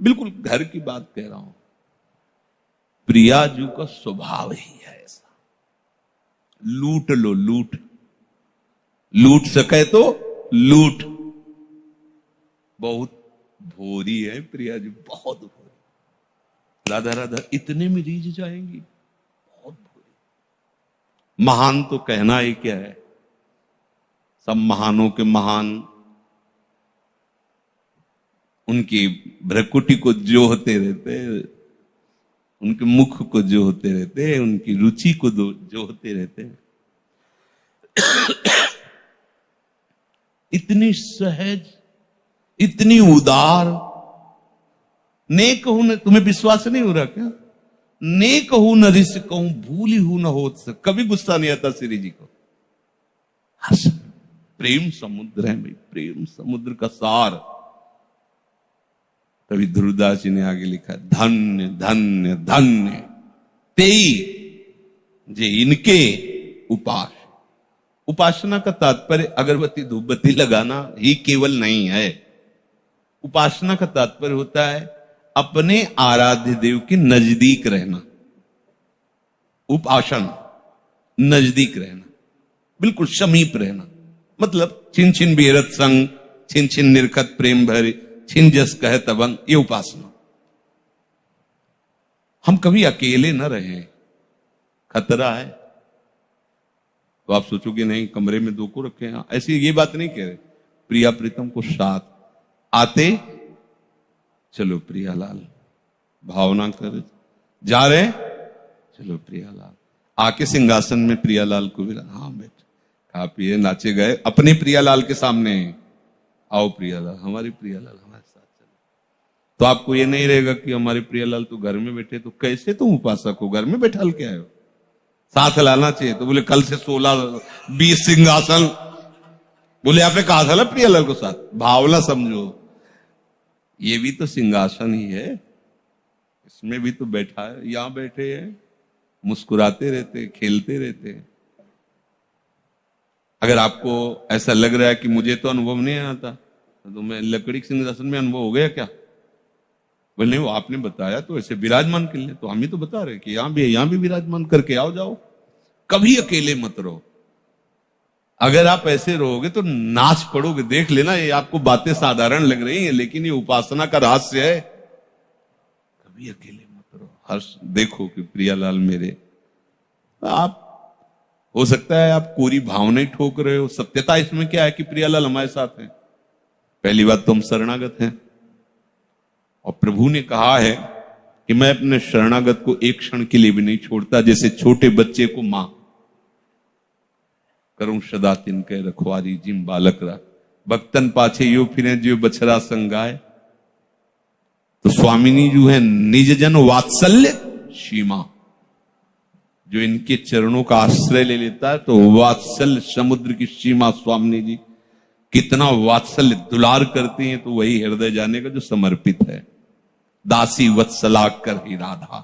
बिल्कुल घर की बात कह रहा हूं। प्रियाजू का स्वभाव ही है ऐसा, लूट लो, लूट सके तो लूट। बहुत भोरी है प्रियाजू, बहुत भोरी। राधा राधा इतने में रीझ जाएंगी, बहुत भोरी। महान तो कहना ही क्या है, सब महानों के महान उनकी भ्रकुटी को जोहते रहते, उनके मुख को जोहते रहते, उनकी रुचि को जोहते रहते। इतनी सहज, इतनी उदार। नेक हूं न, तुम्हें विश्वास नहीं हो रहा क्या? नेक हूं न रिस कहूं, भूली हूं न होत। कभी गुस्सा नहीं आता श्री जी को। हर्ष, प्रेम समुद्र है भाई, प्रेम समुद्र का सार। कभी ध्रुवदास जी ने आगे लिखा, धन्य धन्य धन्य तेई जे इनके उपास। उपासना का तात्पर्य अगरबत्ती धूपबत्ती लगाना ही केवल नहीं है। उपासना का तात्पर्य होता है अपने आराध्य देव के नजदीक रहना। उपासना नजदीक रहना, बिल्कुल समीप रहना। मतलब छिन छिन बिहरत संग, छिन छिन निरखत प्रेम भरे, छिन जस कह तबंग, ये उपासना। हम कभी अकेले न रहे, खतरा है। तो आप सोचोगे नहीं कमरे में दो को रखे हैं, ऐसी ये बात नहीं कह रहे। प्रिया प्रीतम को साथ आते, चलो प्रियालाल, भावना कर जा रहे, चलो प्रियालाल। आके सिंहासन में प्रियालाल को भी, हाँ बेटे खा पिए नाचे गए अपने प्रियालाल के सामने, आओ प्रियालाल, हमारी प्रियालाल हमारे साथ चलो। तो आपको ये नहीं रहेगा कि हमारे प्रियालाल तो घर में बैठे, तो कैसे तुम उपासक हो, घर में बैठा के आए हो? साथ लाना चाहिए। तो बोले कल से 16-20 सिंहासन, बोले आपने कहा था ना प्रियालाल को साथ। भावना समझो, ये भी तो सिंहासन ही है, इसमें भी तो बैठा है। यहां बैठे हैं, मुस्कुराते रहते, खेलते रहते। अगर आपको ऐसा लग रहा है कि मुझे तो अनुभव नहीं आता, तो मैं लकड़ी के सिंहासन में अनुभव हो गया क्या? बोले नहीं, वो आपने बताया तो ऐसे विराजमान कर ले। तो हम ही तो बता रहे कि यहां भी विराजमान करके आओ जाओ। कभी अकेले मत रहो। अगर आप ऐसे रहोगे तो नाच पड़ोगे। देख लेना, ये आपको बातें साधारण लग रही हैं, लेकिन ये उपासना का रहस्य है। कभी अकेले मत रहो। हर्ष देखो कि प्रियालाल मेरे, आप हो सकता है आप कोरी भावना ठोक रहे हो। सत्यता इसमें क्या है कि प्रियालाल हमारे साथ है। पहली बात तो हम शरणागत हैं, और प्रभु ने कहा है कि मैं अपने शरणागत को एक क्षण के लिए भी नहीं छोड़ता। जैसे छोटे बच्चे को मां करूं सदा तिनके रखवारी, जिम बालक रा भक्तन पाछे यो फिरे जो बछरा संगाए। तो स्वामिनी जो है निज जन वात्सल्य सीमा, जो इनके चरणों का आश्रय ले लेता है, तो वात्सल्य समुद्र की सीमा स्वामिनी जी कितना वात्सल्य दुलार करती हैं। तो वही हृदय जाने का जो समर्पित है। दासी वत्सला कर ही राधा,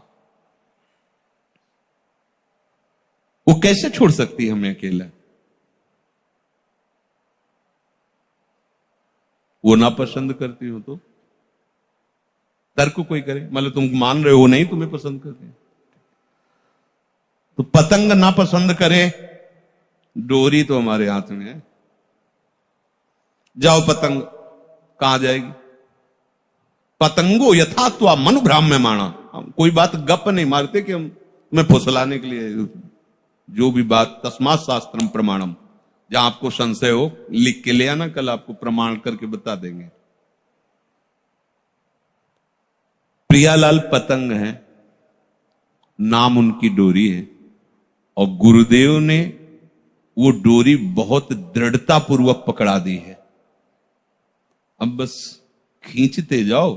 वो कैसे छोड़ सकती है हमें अकेला? वो ना पसंद करती हो तो तर्क कोई करे, मतलब तुम मान रहे हो नहीं तुम्हें पसंद करते, तो पतंग ना पसंद करे, डोरी तो हमारे हाथ में है। जाओ पतंग, कहां जाएगी? पतंगो यथात्वा मनु भ्राम्यमाणा। हम कोई बात गप नहीं मारते कि हम मैं फुसलाने के लिए। जो भी बात तस्मात् शास्त्रम प्रमाणम, जहां आपको संशय हो लिख के ले आना, कल आपको प्रमाण करके बता देंगे। प्रियालाल पतंग है, नाम उनकी डोरी है, और गुरुदेव ने वो डोरी बहुत दृढ़ता पूर्वक पकड़ा दी है। अब बस खींचते जाओ,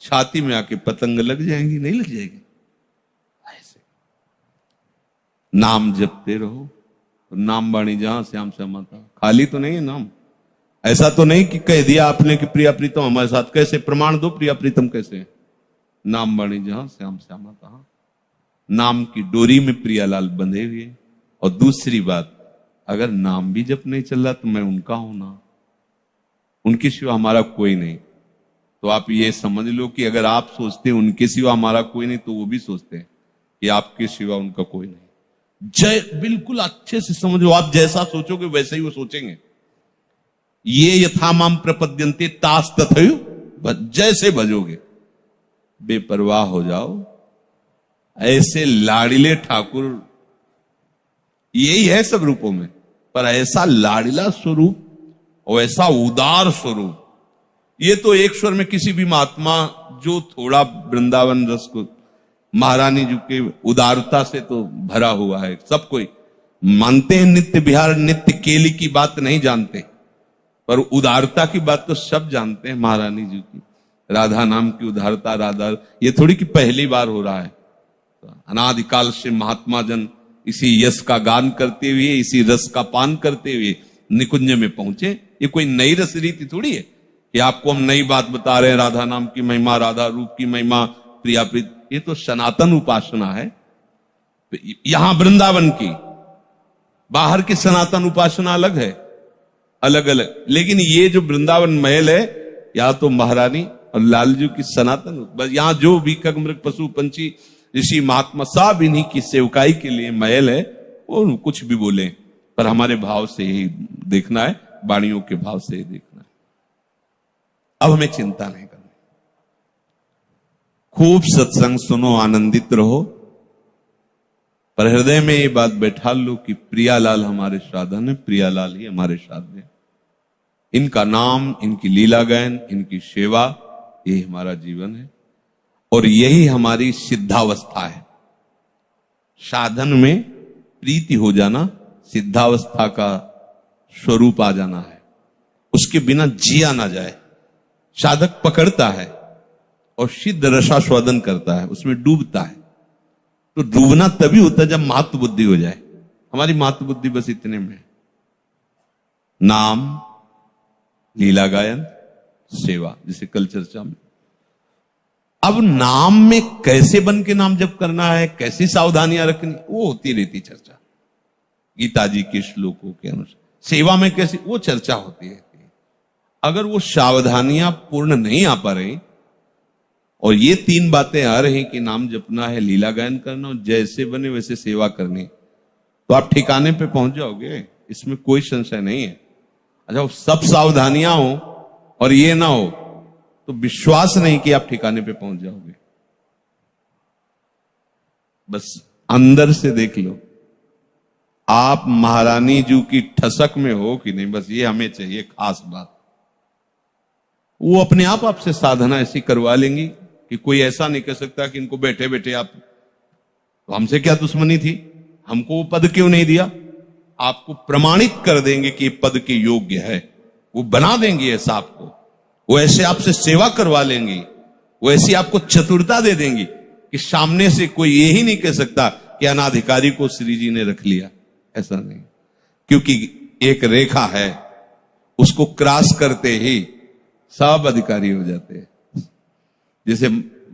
छाती में आके पतंग लग जाएंगी, नहीं लग जाएगी? ऐसे नाम जपते रहो। नाम बाणी जहां श्याम श्यामाता, खाली तो नहीं है नाम। ऐसा तो नहीं कि कह दिया आपने कि प्रिया प्रीतम हमारे साथ, कैसे प्रमाण दो प्रिया प्रीतम कैसे? नाम बाणी जहां श्याम श्यामाता, नाम की डोरी में प्रियालाल बंधे हुए। और दूसरी बात, अगर नाम भी जप नहीं चल रहा तो मैं उनका हूं ना, उनके सिवा हमारा कोई नहीं। तो आप ये समझ लो कि अगर आप सोचते हैं उनके सिवा हमारा कोई नहीं, तो वो भी सोचते हैं कि आपके सिवा उनका कोई नहीं। जय बिल्कुल अच्छे से समझो, आप जैसा सोचोगे वैसे ही वो सोचेंगे। ये यथामाम प्रपद्यन्ते तास तथैव, जैसे भजोगे, बेपरवाह हो जाओ। ऐसे लाड़िले ठाकुर यही है सब रूपों में, पर ऐसा लाड़िला स्वरूप और ऐसा उदार स्वरूप, ये तो एक स्वर में किसी भी महात्मा जो थोड़ा वृंदावन रस को, महारानी जी के उदारता से तो भरा हुआ है। सब कोई मानते हैं नित्य विहार नित्य केली की बात नहीं जानते, पर उदारता की बात तो सब जानते हैं। महारानी जी की राधा नाम की उदारता, राधा, ये थोड़ी कि पहली बार हो रहा है। अनादिकाल से महात्मा जन इसी यश का गान करते हुए, इसी रस का पान करते हुए निकुंज में पहुंचे। ये कोई नई रस रीति थोड़ी है कि आपको हम नई बात बता रहे हैं, राधा नाम की महिमा, राधा रूप की महिमा, प्रिया प्रीत। ये तो सनातन उपासना है। तो यहां वृंदावन की, बाहर की सनातन उपासना अलग है, अलग अलग। लेकिन ये जो वृंदावन महल है, या तो महारानी और लालजू की सनातन, बस यहां जो भी खग मृग पशु पंछी ऋषि महात्मा सब इन्हीं की सेवकाई के लिए महल है। वो कुछ भी बोले, पर हमारे भाव से ही देखना है, वाणियों के भाव से ही देखना है। अब हमें चिंता नहीं करनी, खूब सत्संग सुनो, आनंदित रहो, पर हृदय में ये बात बैठा लो कि प्रियालाल हमारे साधन है, प्रियालाल ही हमारे साधन है। इनका नाम, इनकी लीला गायन, इनकी सेवा, ये हमारा जीवन है और यही हमारी सिद्धावस्था है। साधन में प्रीति हो जाना सिद्धावस्था का स्वरूप आ जाना है। उसके बिना जिया ना जाए। साधक पकड़ता है और सिद्ध रसास्वादन करता है, उसमें डूबता है। तो डूबना तभी होता है जब मातृ बुद्धि हो जाए। हमारी मातृ बुद्धि बस इतने में है, नाम, लीला गायन, सेवा, जिसे कल चर्चा में। अब नाम में कैसे बन के नाम जप करना है, कैसी सावधानियां रखनी, वो होती रहती चर्चा गीता जी के श्लोकों के अनुसार। सेवा में कैसी, वो चर्चा होती है। अगर वो सावधानियां पूर्ण नहीं आ पा रही और ये तीन बातें आ रही कि नाम जपना है, लीला गायन करना और जैसे बने वैसे सेवा करनी, तो आप ठिकाने पे पहुंच जाओगे, इसमें कोई संशय नहीं है। अच्छा, सब सावधानियां हो और ये ना हो तो विश्वास नहीं कि आप ठिकाने पे पहुंच जाओगे। बस अंदर से देख लो आप महारानी जी की ठसक में हो कि नहीं, बस ये हमें चाहिए खास बात। वो अपने आप आपसे साधना ऐसी करवा लेंगी कि कोई ऐसा नहीं कह सकता कि इनको बैठे बैठे आप, तो हमसे क्या दुश्मनी थी, हमको वो पद क्यों नहीं दिया। आपको प्रमाणित कर देंगे कि पद के योग्य है, वो बना देंगे ऐसा आपको, वो ऐसे आपसे सेवा करवा लेंगे, वो ऐसी आपको चतुरता दे देंगी कि सामने से कोई यही नहीं कह सकता कि अनाधिकारी को श्री जी ने रख लिया। ऐसा नहीं, क्योंकि एक रेखा है, उसको क्रॉस करते ही सब अधिकारी हो जाते हैं। जैसे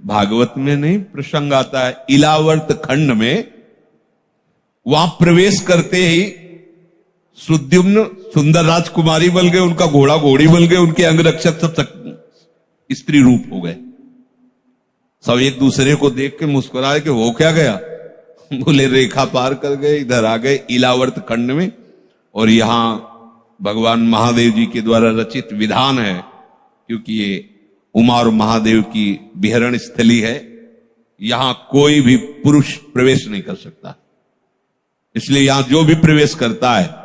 भागवत में नहीं प्रसंग आता है, इलावर्त खंड में, वहां प्रवेश करते ही सुद्युम्न सुंदर राजकुमारी बन गए, उनका घोड़ा घोड़ी बन गए, उनके अंगरक्षक सब स्त्री रूप हो गए। सब एक दूसरे को देख के मुस्कुराए कि हो क्या गया। बोले रेखा पार कर गए, इधर आ गए इलावर्त खंड में। और यहां भगवान महादेव जी के द्वारा रचित विधान है, क्योंकि ये उमा और महादेव की विहरण स्थली है, यहां कोई भी पुरुष प्रवेश नहीं कर सकता। इसलिए यहां जो भी प्रवेश करता है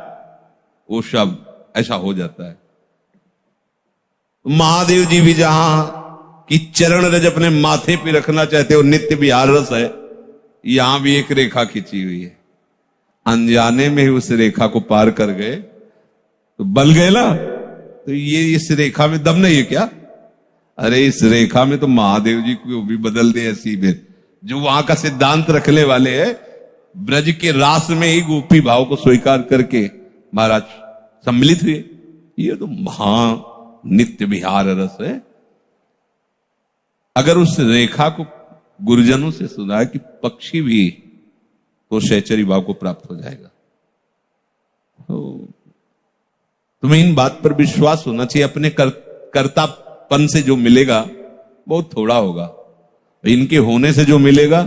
वो सब ऐसा हो जाता है। महादेव जी भी जहां की चरण रज अपने माथे पे रखना चाहते हो, नित्य विहार रस है, यहां भी एक रेखा खींची हुई है। अनजाने में ही उस रेखा को पार कर गए तो बल गए ना। तो ये इस रेखा में दम नहीं है क्या? अरे इस रेखा में तो महादेव जी को भी बदल दे ऐसी भी, जो वहां का सिद्धांत रखने वाले हैं। ब्रज के रास में ही गोपी भाव को स्वीकार करके महाराज सम्मिलित हुए। ये तो महा नित्य विहार रस है। अगर उस रेखा को गुरुजनों से सुना कि पक्षी भी तो शैचरी भाव को प्राप्त हो जाएगा। तो तुम्हें इन बात पर विश्वास होना चाहिए, अपने कर्ता पन से जो मिलेगा बहुत थोड़ा होगा, इनके होने से जो मिलेगा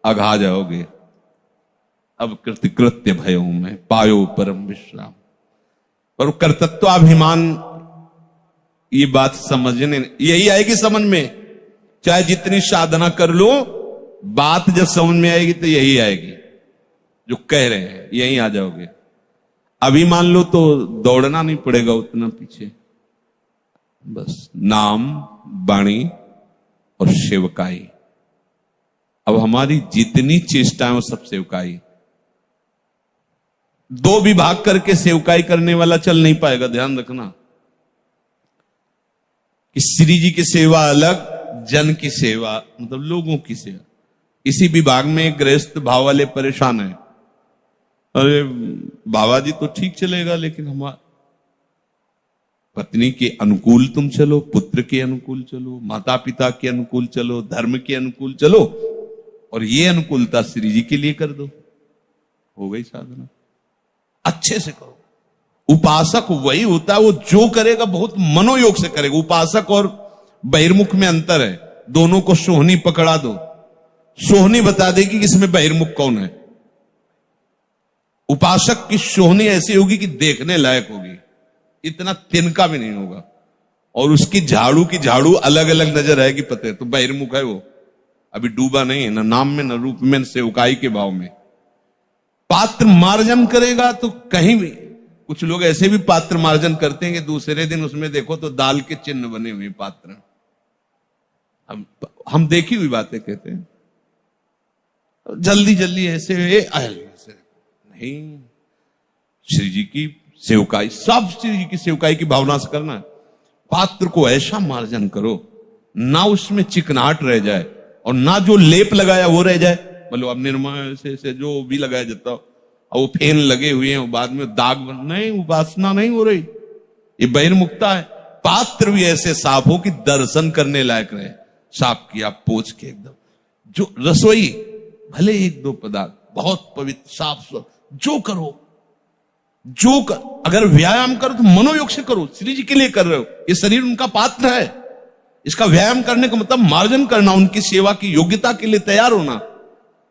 अघा जाओगे। अब कृत्य भयो में पायो परम विश्राम। पर कर्तृत्वाभिमान, ये बात समझने यही आएगी समझ में, चाहे जितनी साधना कर लो, बात जब समझ में आएगी तो यही आएगी जो कह रहे हैं, यही आ जाओगे। अभी मान लो तो दौड़ना नहीं पड़ेगा उतना पीछे, बस नाम, वाणी और सेवकाई। अब हमारी जितनी चेष्टाएं वो सब सेवकाई। दो विभाग करके सेवकाई करने वाला चल नहीं पाएगा, ध्यान रखना कि श्री जी की सेवा अलग, जन की सेवा मतलब लोगों की सेवा। इसी विभाग में गृहस्थ भाव वाले परेशान है, अरे बाबा जी तो ठीक चलेगा, लेकिन हमारा पत्नी के अनुकूल तुम चलो, पुत्र के अनुकूल चलो, माता पिता के अनुकूल चलो, धर्म के अनुकूल चलो, और ये अनुकूलता श्री जी के लिए कर दो, हो गई साधना। अच्छे से करो। उपासक वही होता है, वो जो करेगा बहुत मनोयोग से करेगा। उपासक और बहिर्मुख में अंतर है। दोनों को सोहनी पकड़ा दो, सोहनी बता देगी कि इसमें बहिर्मुख कौन है। उपासक की सोहनी ऐसी होगी कि देखने लायक होगी, इतना तिनका भी नहीं होगा, और उसकी झाड़ू की झाड़ू अलग अलग नजर आएगी, पता है तो बहिर्मुख है वो, अभी डूबा नहीं है, ना नाम में, न रूप में, न सेवकाई के भाव में। पात्र मार्जन करेगा तो कहीं भी, कुछ लोग ऐसे भी पात्र मार्जन करते हैं कि दूसरे दिन उसमें देखो तो दाल के चिन्ह बने हुए पात्र। हम देखी हुई बातें कहते हैं, जल्दी जल्दी ऐसे नहीं। श्री जी की सेवकाई, सब श्री जी की सेवकाई की भावना से करना है। पात्र को ऐसा मार्जन करो ना उसमें चिकनाहट रह जाए, और ना जो लेप लगाया वो रह जाए। बोलो अब निर्मा से जो भी लगाया जाता हो, और वो फेन लगे हुए हैं, बाद में दाग बन, नहीं, उपासना नहीं हो रही, ये बहिर्मुखता है। पात्र भी ऐसे साफ हो कि दर्शन करने लायक रहे, साफ किया पोंछ के एकदम। जो रसोई भले एक दो पदार्थ बहुत पवित्र साफ, जो करो, जो कर, अगर व्यायाम करो तो मनोयोग से करो, श्री जी के लिए कर रहे हो, ये शरीर उनका पात्र है, इसका व्यायाम करने का मतलब मार्जन करना, उनकी सेवा की योग्यता के लिए तैयार होना।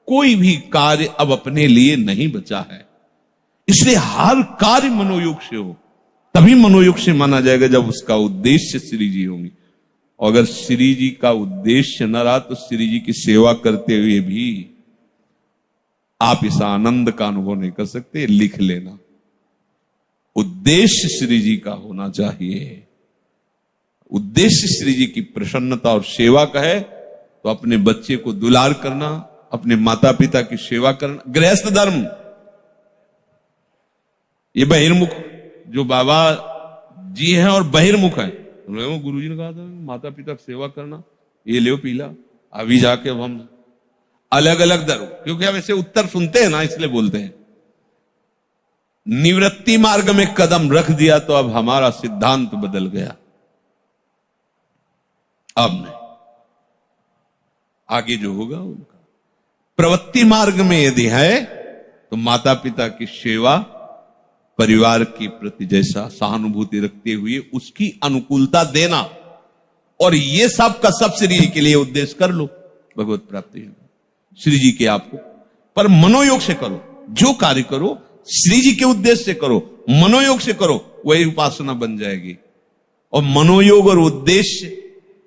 कोई भी कार्य अब अपने लिए नहीं बचा है, इसलिए हर कार्य मनोयोग से हो, तभी मनोयोग से माना जाएगा जब उसका उद्देश्य श्री जी होंगे। और अगर श्री जी का उद्देश्य न रहा तो श्री जी की सेवा करते हुए भी आप इस आनंद का अनुभव नहीं कर सकते। लिख लेना, उद्देश्य श्री जी का होना चाहिए। उद्देश्य श्री जी की प्रसन्नता और सेवा का है तो अपने बच्चे को दुलार करना, अपने माता पिता की सेवा करना, गृहस्थ धर्म। ये बहिर्मुख जो बाबा जी हैं और बहिर्मुख हैं, गुरु जी ने कहा था माता पिता की सेवा करना, ये ले पीला। अभी जाके अब हम अलग अलग धर्म, क्योंकि हम ऐसे उत्तर सुनते हैं ना, इसलिए बोलते हैं। निवृत्ति मार्ग में कदम रख दिया तो अब हमारा सिद्धांत बदल गया। अब नहीं, आगे जो होगा उनका। प्रवृत्ति मार्ग में यदि है तो माता पिता की सेवा, परिवार के प्रति जैसा सहानुभूति रखते हुए उसकी अनुकूलता देना, और ये सब का सब श्री जी के लिए उद्देश्य कर लो, भगवत प्राप्ति श्री जी के आपको। पर मनोयोग से करो, जो कार्य करो श्री जी के उद्देश्य से करो, मनोयोग से करो, वही उपासना बन जाएगी। और मनोयोग और उद्देश्य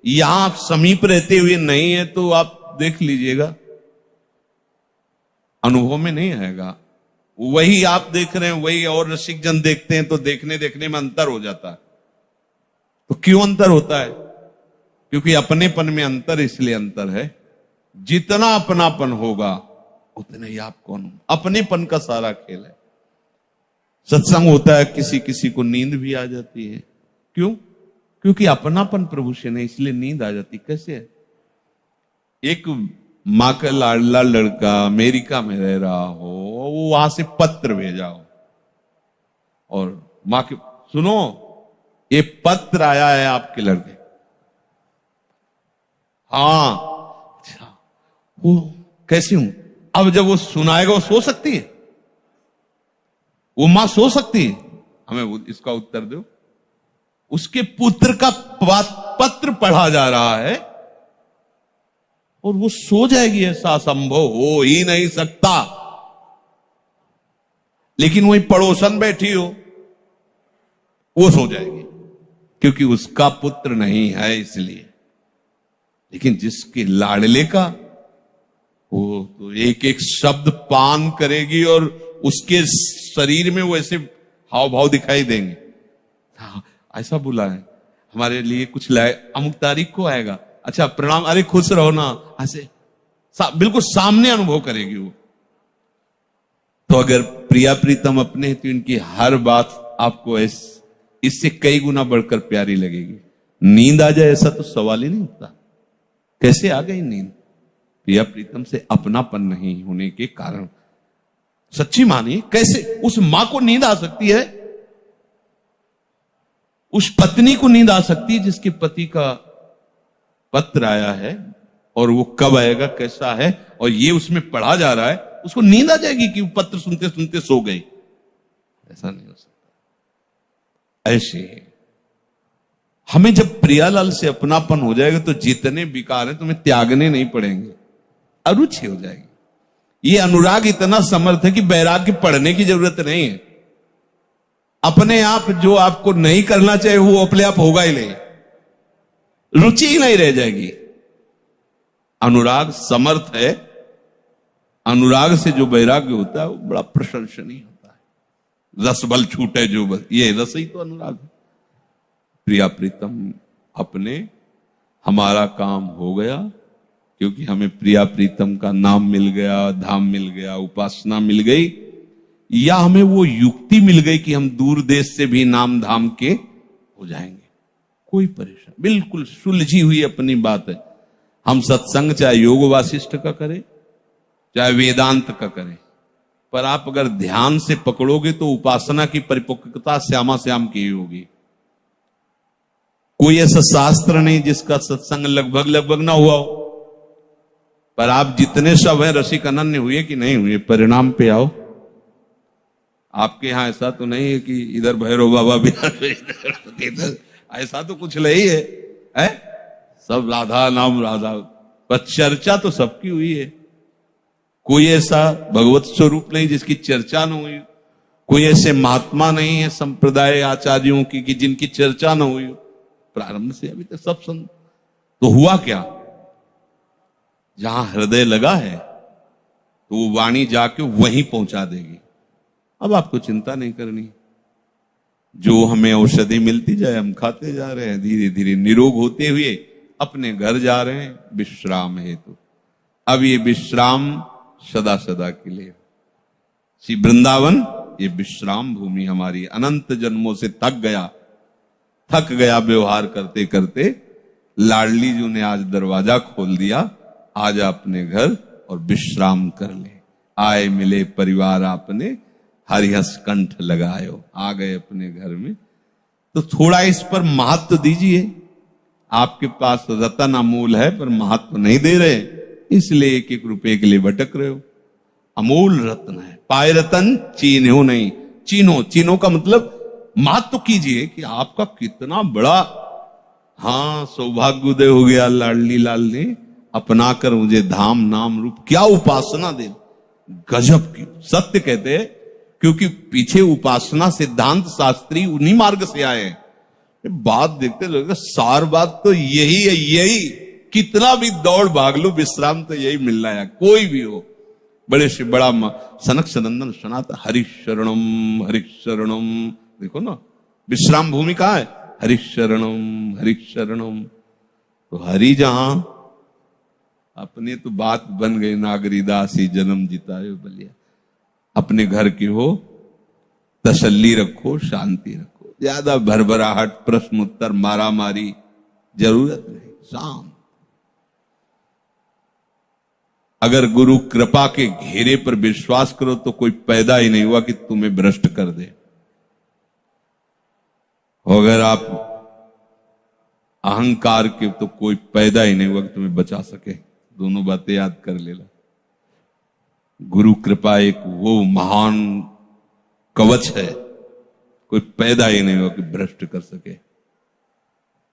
यहां आप समीप रहते हुए नहीं है तो आप देख लीजिएगा, अनुभव में नहीं आएगा। वही आप देख रहे हैं, वही और रसिक जन देखते हैं, तो देखने देखने में अंतर हो जाता है। तो क्यों अंतर होता है? क्योंकि अपनेपन में अंतर इसलिए अंतर है, जितना अपनापन होगा उतने ही आपको अपनेपन का सारा खेल है। सत्संग होता है, किसी किसी को नींद भी आ जाती है। क्यों? क्योंकि अपनापन प्रभु से नहीं, इसलिए नींद आ जाती। कैसे है? एक मां का लाडला लड़का अमेरिका में रह रहा हो, वो वहां से पत्र भेजा हो, और मां के, सुनो ये पत्र आया है आपके लड़के। हाँ, अच्छा, वो कैसी हूं? अब जब वो सुनाएगा, वो सो सकती है, वो मां सो सकती है? हमें इसका उत्तर दो। उसके पुत्र का पत्र पढ़ा जा रहा है और वो सो जाएगी, ऐसा संभव हो ही नहीं सकता। लेकिन वही पड़ोसन बैठी हो, वो सो जाएगी क्योंकि उसका पुत्र नहीं है इसलिए। लेकिन जिसके लाडले का, वो तो एक एक शब्द पान करेगी और उसके शरीर में वो ऐसे हाव भाव दिखाई देंगे। हाँ, ऐसा बोला है हमारे लिए कुछ लाए, अमुक तारीख को आएगा, अच्छा प्रणाम, अरे खुश रहो ना, ऐसे बिल्कुल सामने अनुभव करेगी वो। तो अगर प्रिया प्रीतम अपने तो इनकी हर बात आपको इससे कई गुना बढ़कर प्यारी लगेगी। नींद आ जाए ऐसा तो सवाल ही नहीं उठता। कैसे आ गई नींद? प्रिया प्रीतम से अपनापन नहीं होने के कारण। सच्ची मानिए, कैसे उस मां को नींद आ सकती है, उस पत्नी को नींद आ सकती है जिसके पति का पत्र आया है और वो कब आएगा, कैसा है, और ये उसमें पढ़ा जा रहा है, उसको नींद आ जाएगी कि वो पत्र सुनते सुनते सो गई? ऐसा नहीं हो सकता। ऐसे हमें जब प्रियालाल से अपनापन हो जाएगा तो जितने विकार हैं तुम्हें त्यागने नहीं पड़ेंगे, अरुचि हो जाएगी। ये अनुराग इतना समर्थ है कि वैराग्य पढ़ने की जरूरत नहीं है। अपने आप जो आपको नहीं करना चाहिए वो अपने आप होगा ही नहीं, रुचि ही नहीं रह जाएगी। अनुराग समर्थ है। अनुराग से जो वैराग्य होता है वो बड़ा प्रशंसनीय होता है। रस बल छूटे जो बल, ये रस ही तो अनुराग है। प्रिया प्रीतम अपने, हमारा काम हो गया क्योंकि हमें प्रिया प्रीतम का नाम मिल गया, धाम मिल गया, उपासना मिल गई, या हमें वो युक्ति मिल गई कि हम दूर देश से भी नाम धाम के हो जाएंगे। कोई परेशान, बिल्कुल सुलझी हुई अपनी बात है। हम सत्संग चाहे योग वासिष्ठ का करें चाहे वेदांत का करें, पर आप अगर ध्यान से पकड़ोगे तो उपासना की परिपक्वता श्यामा श्याम की होगी। कोई ऐसा शास्त्र नहीं जिसका सत्संग लगभग लगभग ना हुआ हो, पर आप जितने सब हैं रसिक अनन्य हुए कि नहीं हुए, परिणाम पे आओ। आपके यहां ऐसा तो नहीं है कि इधर भैरव बाबा भी इधर, ऐसा तो कुछ नहीं है, सब राधा नाम राधा, पर चर्चा तो सबकी हुई है। कोई ऐसा भगवत स्वरूप नहीं जिसकी चर्चा न हुई, कोई ऐसे महात्मा नहीं है संप्रदाय आचार्यों की कि जिनकी चर्चा न हुई। प्रारंभ से अभी तक सब सुन, तो हुआ क्या? जहां हृदय लगा है तो वो वाणी जाके वहीं पहुंचा देगी। अब आपको चिंता नहीं करनी, जो हमें औषधि मिलती जाए हम खाते जा रहे हैं, धीरे धीरे निरोग होते हुए अपने घर जा रहे हैं विश्राम हेतु। अब ये विश्राम सदा सदा के लिए। श्री वृंदावन ये विश्राम भूमि हमारी अनंत जन्मों से थक गया व्यवहार करते करते। लाडली जी ने आज दरवाजा खोल दिया, आज अपने घर और विश्राम कर ले। आए मिले परिवार आपने, हरिहस कंठ लगायो। आ गए अपने घर में, तो थोड़ा इस पर महत्व दीजिए। आपके पास रतन अमूल है पर महत्व नहीं दे रहे, इसलिए एक एक रुपए के लिए भटक रहे हो। अमूल रत्न है, पाए रतन चीन्हो नहीं। चीन्हो का मतलब महत्व कीजिए कि आपका कितना बड़ा, हाँ, सौभाग्य उदय हो गया। लाडली लाल ने अपना कर मुझे धाम नाम रूप, क्या उपासना दे, गजब की। सत्य कहते हैं क्योंकि पीछे उपासना सिद्धांत शास्त्री उन्हीं मार्ग से आए हैं। बात देखते लोग, सार बात तो यही है, यही। कितना भी दौड़ भाग लो, विश्राम तो यही मिलना है, कोई भी हो। बड़े से बड़ा सनक सनंदन सनातन हरिशरणम हरिशरणम, देखो ना विश्राम भूमि कहां है, हरिशरणम हरिशरणम। तो हरि जहां, अपने तो बात बन गई, नागरीदासी जन्म जितायो बलिया। अपने घर की हो, तसल्ली रखो, शांति रखो। ज्यादा भरभराहट, प्रश्न उत्तर, मारा मारी जरूरत नहीं, शांत। अगर गुरु कृपा के घेरे पर विश्वास करो तो कोई पैदा ही नहीं हुआ कि तुम्हें भ्रष्ट कर दे। अगर आप अहंकार के, तो कोई पैदा ही नहीं हुआ कि तुम्हें बचा सके। दोनों बातें याद कर लेना। गुरु कृपा एक वो महान कवच है, कोई पैदा ही नहीं हुआ कि भ्रष्ट कर सके।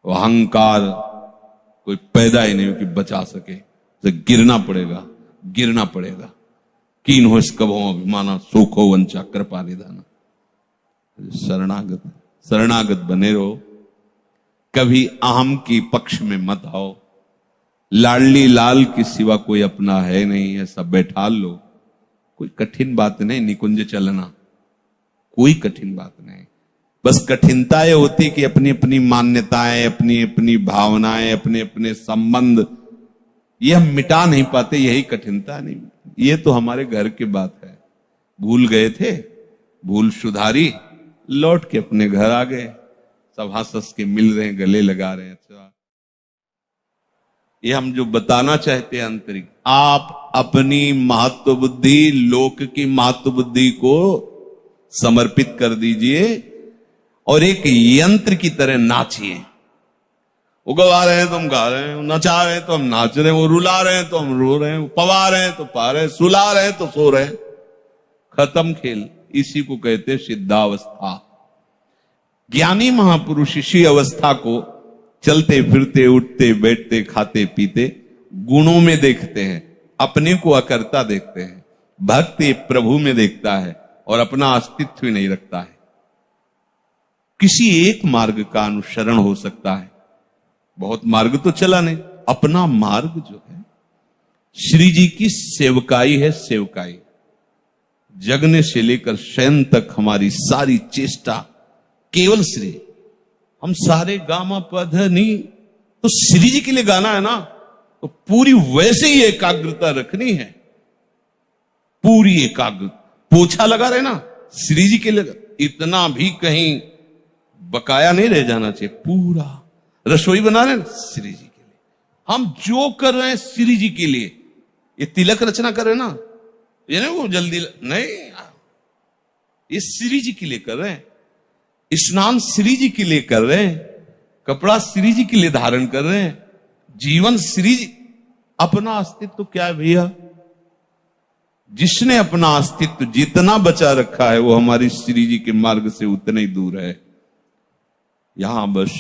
वो अहंकार कोई पैदा ही नहीं हो कि बचा सके, तो गिरना पड़ेगा। कीन हो कभो अभिमाना, सुखो वंचा कृपा निधाना। शरणागत बने रहो, कभी अहम की पक्ष में मत आओ। लाडली लाल के सिवा कोई अपना है नहीं, ऐसा बैठा लो। कोई कठिन बात नहीं निकुंज चलना, कोई कठिन बात नहीं। बस कठिनता ये होती कि अपनी अपनी मान्यताएं, अपनी अपनी भावनाएं, अपने अपने संबंध, ये हम मिटा नहीं पाते, यही कठिनता। नहीं, ये तो हमारे घर की बात है। भूल गए थे, भूल सुधारी, लौट के अपने घर आ गए, सब हंस के मिल रहे हैं, गले लगा रहे हैं। अच्छा, ये हम जो बताना चाहते हैं आंतरिक, आप अपनी महत्व बुद्धि लोक की महत्व बुद्धि को समर्पित कर दीजिए और एक यंत्र की तरह नाचिए। वो गवा रहे हैं तो हम गा रहे हैं, नचा रहे हैं तो हम नाच रहे हैं, वो रुला रहे हैं तो हम रो रहे हैं, पवा रहे हैं तो पा रहे हैं, सुला रहे हैं तो सो रहे हैं। खत्म खेल। इसी को कहते हैं सिद्धावस्था। ज्ञानी महापुरुष इसी अवस्था को चलते फिरते, उठते बैठते, खाते पीते गुणों में देखते हैं, अपने को अकर्ता देखते हैं। भक्ति प्रभु में देखता है और अपना अस्तित्व ही नहीं रखता है। किसी एक मार्ग का अनुसरण हो सकता है, बहुत मार्ग तो चला नहीं। अपना मार्ग जो है श्री जी की सेवकाई है, सेवकाई। जगने से लेकर शयन तक हमारी सारी चेष्टा केवल श्री। हम सारे गामा पधनी तो श्री जी के लिए गाना है ना, तो पूरी वैसे ही एकाग्रता रखनी है, पूरी एकाग्र। पोछा लगा रहे ना, श्री जी के लिए, इतना भी कहीं बकाया नहीं रह जाना चाहिए। पूरा रसोई बना रहे हैं श्री जी के लिए, हम जो कर रहे हैं श्री जी के लिए। ये तिलक रचना कर रहे हैं ना, ये नहीं वो जल्दी नहीं, ये श्री जी के लिए कर रहे हैं। स्नान श्री जी के लिए कर रहे हैं, कपड़ा श्री जी के लिए धारण कर रहे हैं, जीवन श्री जी। अपना अस्तित्व क्या है भैया? जिसने अपना अस्तित्व जितना बचा रखा है वो हमारी श्री जी के मार्ग से उतना ही दूर है। यहां बस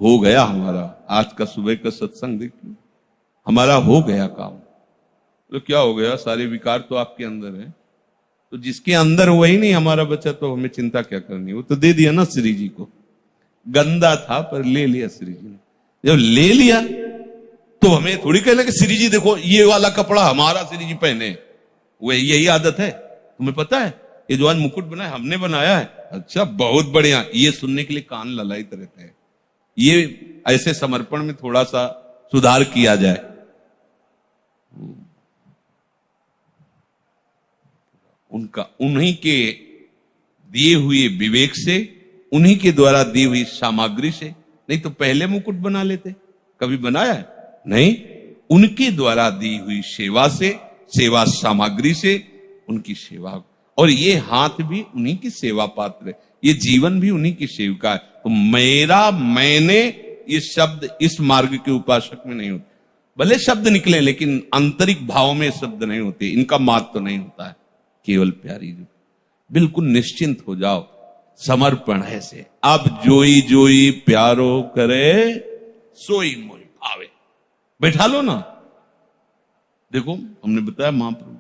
हो गया हमारा आज का सुबह का सत्संग देखिए, हमारा हो गया काम। तो क्या हो गया? सारे विकार तो आपके अंदर है, तो जिसके अंदर हुआ ही नहीं हमारा बच्चा, तो हमें चिंता क्या करनी? वो तो दे दिया ना श्री जी को। गंदा था पर ले लिया श्री जी ने। जब ले लिया तो हमें थोड़ी कहना कि श्री जी देखो ये वाला कपड़ा हमारा श्री जी पहने, वो यही आदत है। तुम्हें पता है ये जो आज मुकुट बनाया हमने बनाया है? अच्छा बहुत बढ़िया। ये सुनने के लिए कान ललायत रहते हैं। ये ऐसे समर्पण में थोड़ा सा सुधार किया जाए। उनका उन्हीं के दिए हुए विवेक से, उन्हीं के द्वारा दी हुई सामग्री से, नहीं तो पहले मुकुट बना लेते। कभी बनाया है? नहीं। उनके द्वारा दी हुई सेवा से, सेवा सामग्री से, उनकी सेवा। और ये हाथ भी उन्हीं की सेवा पात्र है, ये जीवन भी उन्हीं की सेविका है। तो मेरा, मैंने, ये शब्द इस मार्ग के उपासक में नहीं होते। भले शब्द निकले लेकिन आंतरिक भाव में शब्द नहीं होते, इनका मात तो नहीं होता है। केवल प्यारी जो, बिल्कुल निश्चिंत हो जाओ, समर्पण है से। अब जोई जोई प्यारो करे सोई मोई भावे। बैठा लो ना। देखो हमने बताया महाप्रभु